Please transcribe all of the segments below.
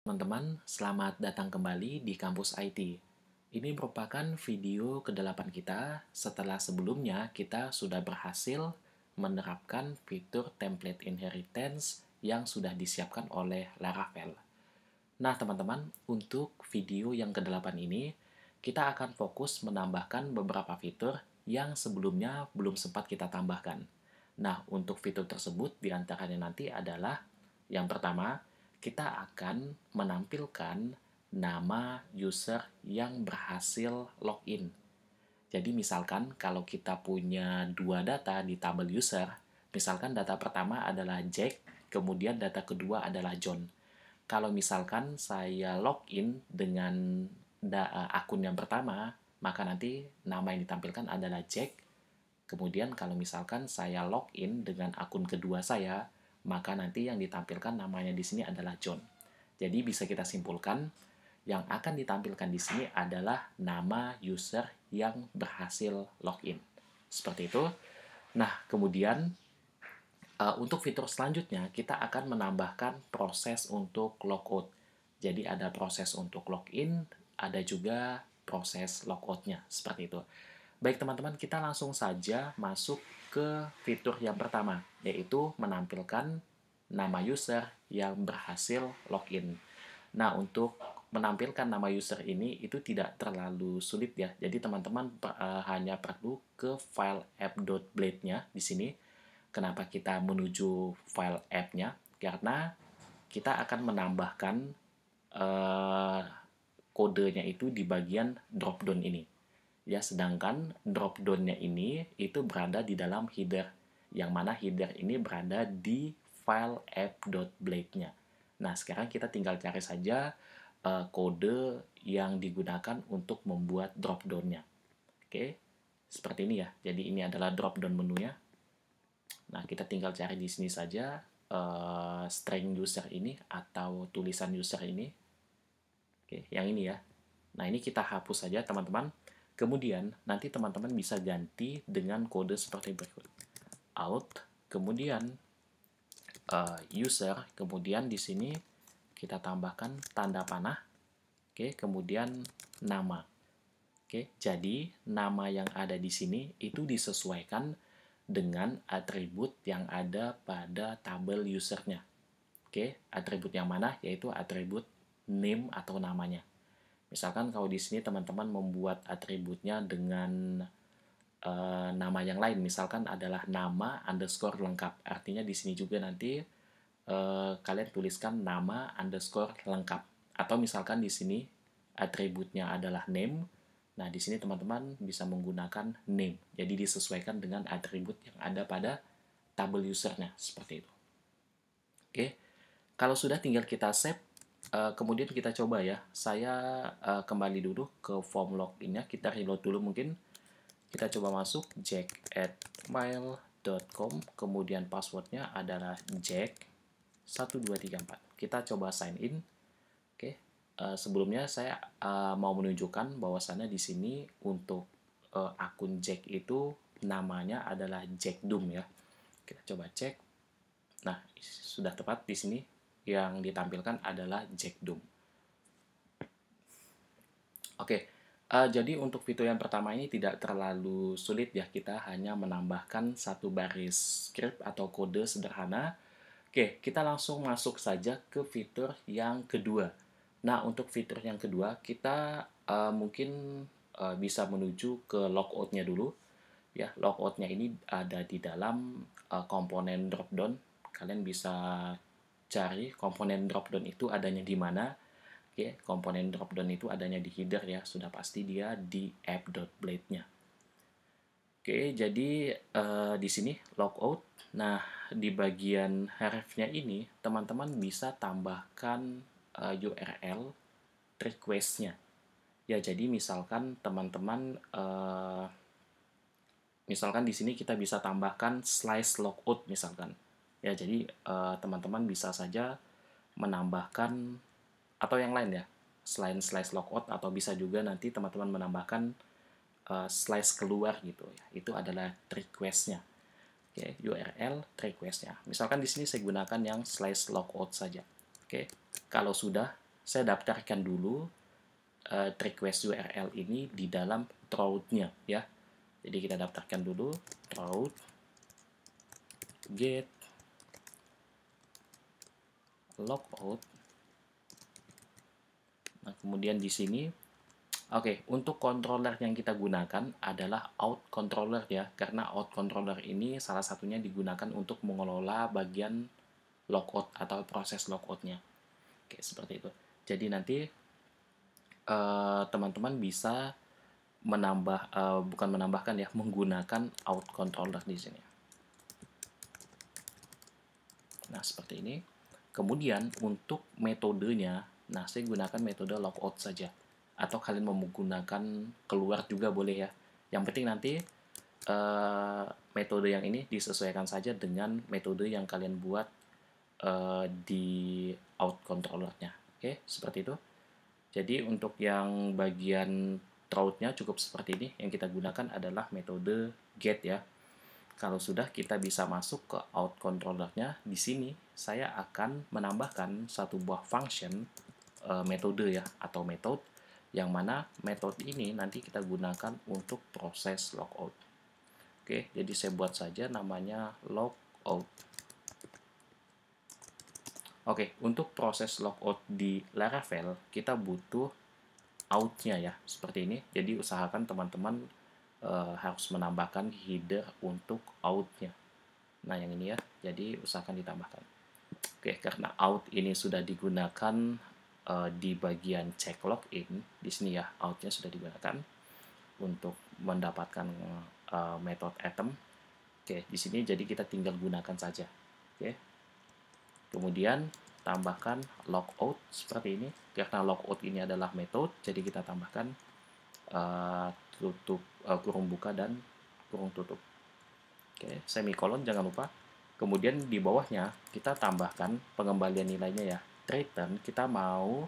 Teman-teman, selamat datang kembali di Kampus IT. Ini merupakan video ke-8 kita setelah sebelumnya kita sudah berhasil menerapkan fitur template inheritance yang sudah disiapkan oleh Laravel. Nah, teman-teman, untuk video yang ke-8 ini, kita akan fokus menambahkan beberapa fitur yang sebelumnya belum sempat kita tambahkan. Nah, untuk fitur tersebut diantaranya nanti adalah yang pertama, kita akan menampilkan nama user yang berhasil login. Jadi misalkan kalau kita punya dua data di tabel user, misalkan data pertama adalah Jack, kemudian data kedua adalah John. Kalau misalkan saya login dengan akun yang pertama, maka nanti nama yang ditampilkan adalah Jack. Kemudian kalau misalkan saya login dengan akun kedua saya, maka nanti yang ditampilkan namanya di sini adalah John. Jadi bisa kita simpulkan, yang akan ditampilkan di sini adalah nama user yang berhasil login. Seperti itu. Nah, kemudian untuk fitur selanjutnya, kita akan menambahkan proses untuk logout. Jadi ada proses untuk login, ada juga proses logout-nya, seperti itu. Baik teman-teman, kita langsung saja masuk ke fitur yang pertama, yaitu menampilkan nama user yang berhasil login. Nah, untuk menampilkan nama user ini itu tidak terlalu sulit ya. Jadi teman-teman hanya perlu ke file app.blade-nya di sini. Kenapa kita menuju file app-nya? Karena kita akan menambahkan kodenya itu di bagian drop-down ini. Ya, sedangkan drop-down-nya ini itu berada di dalam header, yang mana header ini berada di file app.blade-nya. Nah, sekarang kita tinggal cari saja kode yang digunakan untuk membuat drop-down-nya. Oke, seperti ini ya. Jadi ini adalah drop-down menunya. Nah, kita tinggal cari di sini saja string user ini atau tulisan user ini. Oke, yang ini ya. Nah, ini kita hapus saja, teman-teman. Kemudian, nanti teman-teman bisa ganti dengan kode seperti berikut. Out, kemudian user, kemudian di sini kita tambahkan tanda panah. Oke, kemudian nama. Oke, jadi nama yang ada di sini itu disesuaikan dengan atribut yang ada pada tabel usernya. Oke, atribut yang mana? Yaitu atribut name atau namanya. Misalkan kalau di sini teman-teman membuat atributnya dengan nama yang lain, misalkan adalah nama underscore lengkap. Artinya di sini juga nanti kalian tuliskan nama underscore lengkap. Atau misalkan di sini atributnya adalah name. Nah, di sini teman-teman bisa menggunakan name. Jadi disesuaikan dengan atribut yang ada pada tabel usernya, seperti itu. Oke, kalau sudah tinggal kita save. Kemudian kita coba ya. Saya kembali dulu ke form login-nya. Kita reload dulu mungkin. Kita coba masuk jack@mail.com. Kemudian passwordnya adalah jack1234. Kita coba sign in. Oke. Sebelumnya saya mau menunjukkan bahwasannya di sini untuk akun Jack itu namanya adalah Jack Doom ya. Kita coba cek. Nah, sudah tepat di sini. Yang ditampilkan adalah Jack Doom. Oke, jadi untuk fitur yang pertama ini tidak terlalu sulit ya. Kita hanya menambahkan satu baris script atau kode sederhana. Oke, kita langsung masuk saja ke fitur yang kedua. Nah, untuk fitur yang kedua, kita mungkin bisa menuju ke logout-nya dulu. Ya, logout-nya ini ada di dalam komponen dropdown. Kalian bisa cari komponen dropdown itu adanya di mana. Oke, komponen dropdown itu adanya di header ya, sudah pasti dia di app.blade-nya. Oke, jadi di sini logout. Nah, di bagian href-nya ini, teman-teman bisa tambahkan URL request-nya. Ya, jadi misalkan teman-teman misalkan di sini kita bisa tambahkan slice logout misalkan. Ya, jadi teman-teman bisa saja menambahkan atau yang lain ya, selain slice logout, atau bisa juga nanti teman-teman menambahkan slice keluar gitu ya. Itu adalah request-nya. Oke, URL request-nya. Misalkan di sini saya gunakan yang slice logout saja. Oke, kalau sudah saya daftarkan dulu request URL ini di dalam throat-nya ya. Jadi kita daftarkan dulu throat get logout. Nah, kemudian di sini oke, untuk controller yang kita gunakan adalah out controller ya, karena out controller ini salah satunya digunakan untuk mengelola bagian logout atau proses logoutnya. Oke, seperti itu. Jadi nanti teman-teman bisa bukan menambahkan ya, menggunakan out controller di sini. Nah, seperti ini. Kemudian untuk metodenya, nah saya gunakan metode logout saja. Atau kalian mau menggunakan keluar juga boleh ya. Yang penting nanti metode yang ini disesuaikan saja dengan metode yang kalian buat di out controllernya. Oke, seperti itu. Jadi untuk yang bagian throat-nya cukup seperti ini. Yang kita gunakan adalah metode get ya. Kalau sudah, kita bisa masuk ke out controllernya. Di sini saya akan menambahkan satu buah function metode ya, atau method, yang mana metode ini nanti kita gunakan untuk proses logout. Oke, jadi saya buat saja namanya logout. Oke, untuk proses logout di Laravel kita butuh out-nya ya, seperti ini. Jadi usahakan teman-teman harus menambahkan header untuk out-nya. Nah, yang ini ya, jadi usahakan ditambahkan. Oke, karena out ini sudah digunakan di bagian check login, di sini ya, out-nya sudah digunakan untuk mendapatkan method item. Oke, di sini jadi kita tinggal gunakan saja. Oke. Kemudian tambahkan logout seperti ini. Karena logout ini adalah method, jadi kita tambahkan kurung buka dan kurung tutup. Oke, semikolon jangan lupa. Kemudian di bawahnya kita tambahkan pengembalian nilainya ya. Return kita mau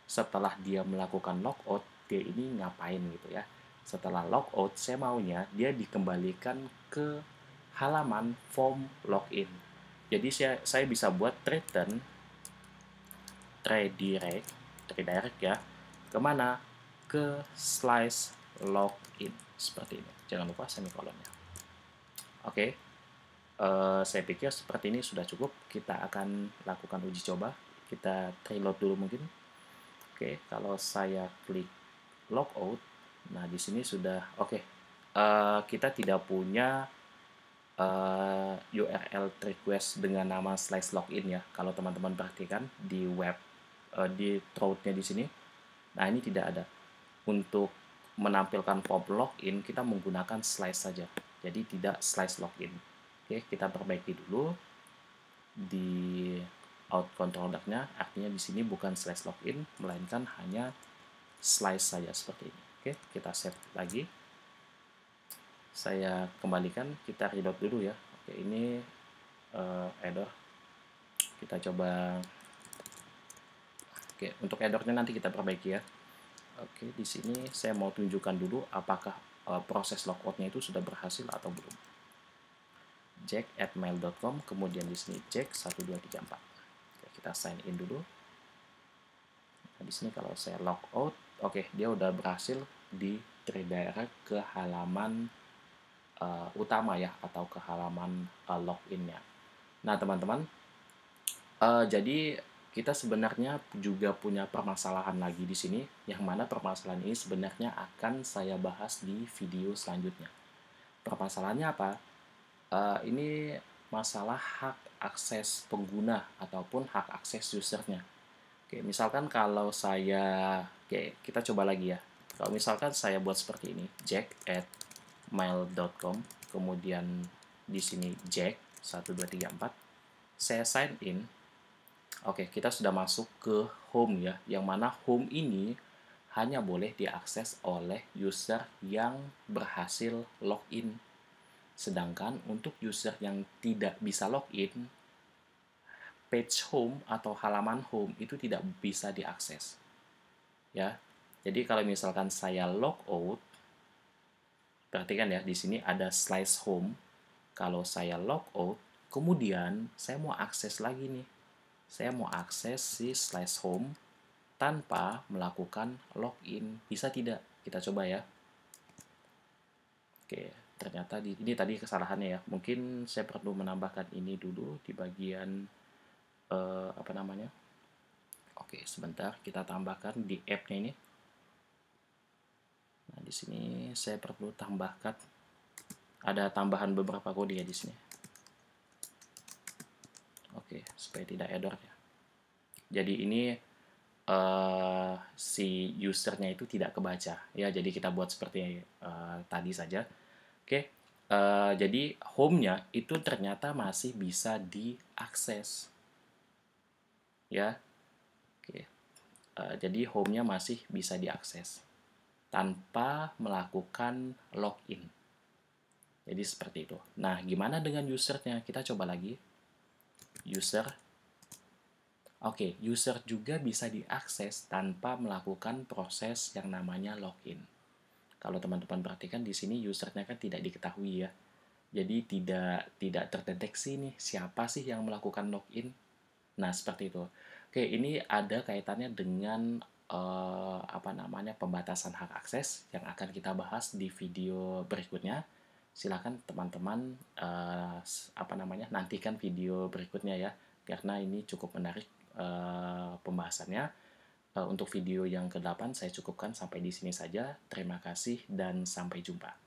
setelah dia melakukan logout, dia ini ngapain gitu ya. Setelah logout, saya maunya dia dikembalikan ke halaman form login. Jadi saya bisa buat return redirect ya. Kemana? Ke slice login seperti ini. Jangan lupa semikolonnya. Oke, saya pikir seperti ini sudah cukup. Kita akan lakukan uji coba. Kita reload dulu mungkin. Oke, kalau saya klik logout, nah di sini sudah oke. Kita tidak punya URL request dengan nama slice login ya. Kalau teman-teman perhatikan di web di throat-nya di sini, nah ini tidak ada. Untuk menampilkan form login kita menggunakan slice saja, jadi tidak slice login. Oke, kita perbaiki dulu di out controllernya, artinya di sini bukan slice login melainkan hanya slice saja seperti ini. Oke, kita save lagi, saya kembalikan, kita reload dulu ya. Oke, ini error, kita coba. Oke, untuk errornya nanti kita perbaiki ya. Oke, di sini saya mau tunjukkan dulu apakah proses logoutnya itu sudah berhasil atau belum. jack@mail.com, kemudian di sini jack 1234. Oke, kita sign in dulu. Nah, di sini kalau saya logout, oke, dia udah berhasil di redirect ke halaman utama ya, atau ke halaman loginnya. Nah, teman-teman, jadi kita sebenarnya juga punya permasalahan lagi di sini, yang mana permasalahan ini sebenarnya akan saya bahas di video selanjutnya. Permasalahannya apa? Ini masalah hak akses pengguna ataupun hak akses usernya. Oke, misalkan kalau saya, oke, kita coba lagi ya. Kalau misalkan saya buat seperti ini, jack@mail.com, kemudian di sini jack 1234, saya sign in. Oke, kita sudah masuk ke home ya, yang mana home ini hanya boleh diakses oleh user yang berhasil login. Sedangkan untuk user yang tidak bisa login, page home atau halaman home itu tidak bisa diakses. Ya. Jadi kalau misalkan saya logout, perhatikan ya, di sini ada slice home. Kalau saya logout, kemudian saya mau akses lagi nih. Saya mau akses si slice home. tanpa melakukan login. Bisa tidak? Kita coba ya. Oke, ternyata ini tadi kesalahannya ya. Mungkin saya perlu menambahkan ini dulu di bagian apa namanya? Oke, sebentar kita tambahkan di app-nya ini. Nah, di sini saya perlu tambahkan ada tambahan beberapa kode ya di sini. Oke, supaya tidak error ya. Jadi ini si usernya itu tidak kebaca ya. Jadi kita buat seperti tadi saja. Oke, jadi home-nya itu ternyata masih bisa diakses ya. Oke, jadi home-nya masih bisa diakses tanpa melakukan login. Jadi seperti itu. Nah, gimana dengan usernya? Kita coba lagi. User. Oke, user juga bisa diakses tanpa melakukan proses yang namanya login. Kalau teman-teman perhatikan di sini usernya kan tidak diketahui ya. Jadi tidak terdeteksi nih siapa sih yang melakukan login. Nah, seperti itu. Oke, ini ada kaitannya dengan apa namanya pembatasan hak akses yang akan kita bahas di video berikutnya. Silakan teman-teman apa namanya nantikan video berikutnya ya, karena ini cukup menarik pembahasannya. Untuk video yang ke-8 saya cukupkan sampai di sini saja. Terima kasih dan sampai jumpa.